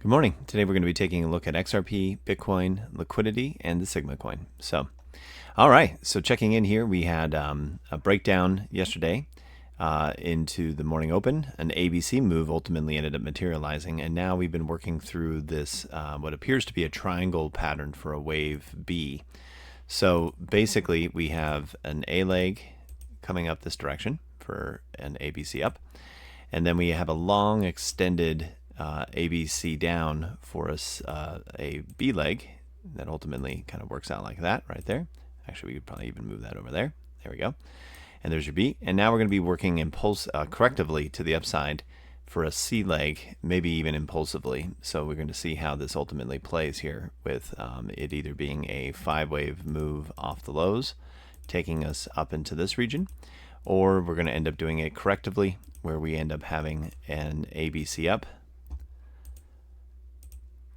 Good morning. Today we're going to be taking a look at XRP, Bitcoin, liquidity, and the Sigma coin. All right. So checking in here, we had a breakdown yesterday into the morning open. An ABC move ultimately ended up materializing, and now we've been working through this what appears to be a triangle pattern for a wave B. So basically, we have an A leg coming up this direction for an ABC up, and then we have a long extended ABC down for us, a B leg that ultimately kind of works out like that right there. Actually, we could probably even move that over there. There we go. And there's your B. And now we're going to be working correctively to the upside for a C leg, maybe even impulsively. So we're going to see how this ultimately plays here with it either being a 5-wave move off the lows, taking us up into this region, or we're going to end up doing it correctively where we end up having an ABC up.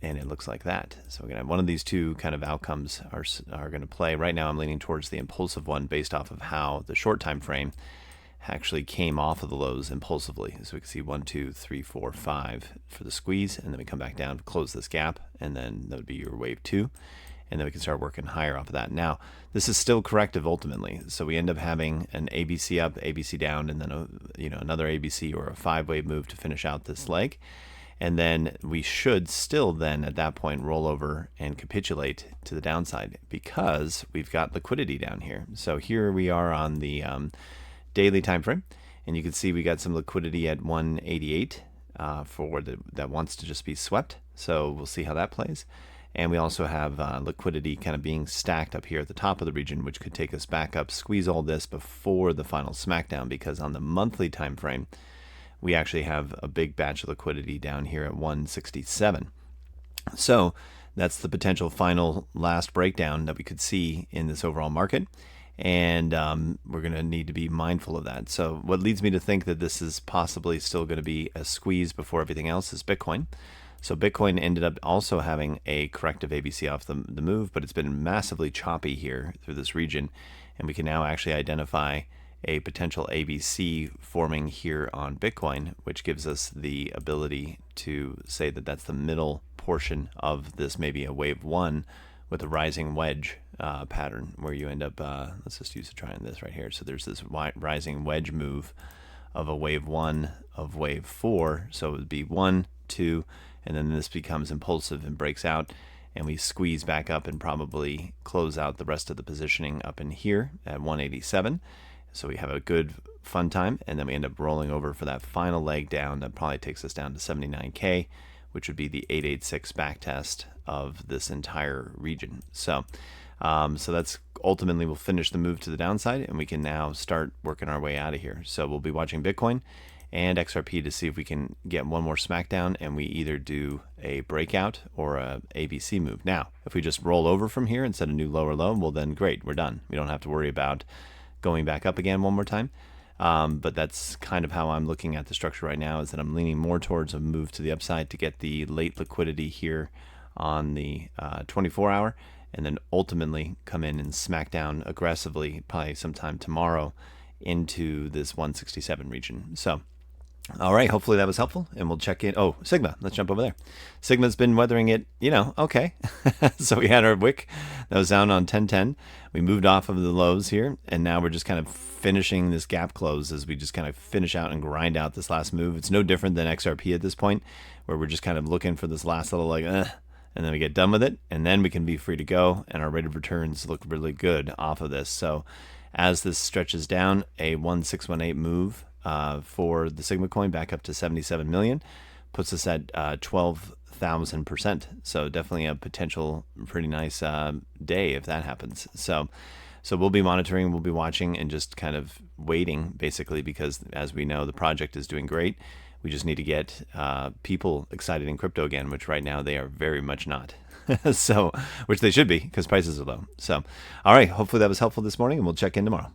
And it looks like that. So we're going to have one of these two kind of outcomes are going to play. Right now I'm leaning towards the impulsive one based off of how the short time frame actually came off of the lows impulsively. So we can see 1, 2, 3, 4, 5 for the squeeze, and then we come back down to close this gap, and then that would be your wave 2. And then we can start working higher off of that. Now, this is still corrective ultimately. So we end up having an ABC up, ABC down, and then another ABC or a 5-wave move to finish out this leg. And then we should still then at that point roll over and capitulate to the downside because we've got liquidity down here. So here we are on the daily time frame, and you can see we got some liquidity at 188 that wants to just be swept. So we'll see how that plays. And we also have liquidity kind of being stacked up here at the top of the region, which could take us back up, squeeze all this before the final smackdown, because on the monthly time frame, we actually have a big batch of liquidity down here at 167. So that's the potential final last breakdown that we could see in this overall market. And we're going to need to be mindful of that. So what leads me to think that this is possibly still going to be a squeeze before everything else is Bitcoin. So Bitcoin ended up also having a corrective ABC off the move, but it's been massively choppy here through this region. And we can now actually identify a potential ABC forming here on Bitcoin, which gives us the ability to say that that's the middle portion of this, maybe a wave 1 with a rising wedge pattern, where you end up, let's just use a try on this right here. So there's this rising wedge move of a wave 1 of wave 4. So it would be 1, 2, and then this becomes impulsive and breaks out, and we squeeze back up and probably close out the rest of the positioning up in here at 187. So we have a good fun time, and then we end up rolling over for that final leg down that probably takes us down to 79K, which would be the 886 backtest of this entire region. So that's ultimately will finish the move to the downside, and we can now start working our way out of here. So we'll be watching Bitcoin and XRP to see if we can get one more smackdown, and we either do a breakout or a ABC move. Now, if we just roll over from here and set a new lower low, well then great, we're done. We don't have to worry about going back up again one more time. But that's kind of how I'm looking at the structure right now, is that I'm leaning more towards a move to the upside to get the late liquidity here on the 24-hour, and then ultimately come in and smack down aggressively probably sometime tomorrow into this 167 region. So all right, hopefully that was helpful, and we'll check in. Oh, Sigma, let's jump over there. Sigma's been weathering it, okay. So we had our wick that was down on 1010. We moved off of the lows here, and now we're just kind of finishing this gap close as we just kind of finish out and grind out this last move. It's no different than XRP at this point, where we're just kind of looking for this last little and then we get done with it, and then we can be free to go, and our rate of returns look really good off of this. So as this stretches down, a 1618 move for the Sigma coin back up to 77 million puts us at 12,000%. So definitely a potential pretty nice day if that happens. So we'll be monitoring, we'll be watching, and just kind of waiting basically, because as we know, the project is doing great. We just need to get people excited in crypto again, which right now they are very much not. So, which they should be, because prices are low. So, all right, hopefully that was helpful this morning, and we'll check in tomorrow.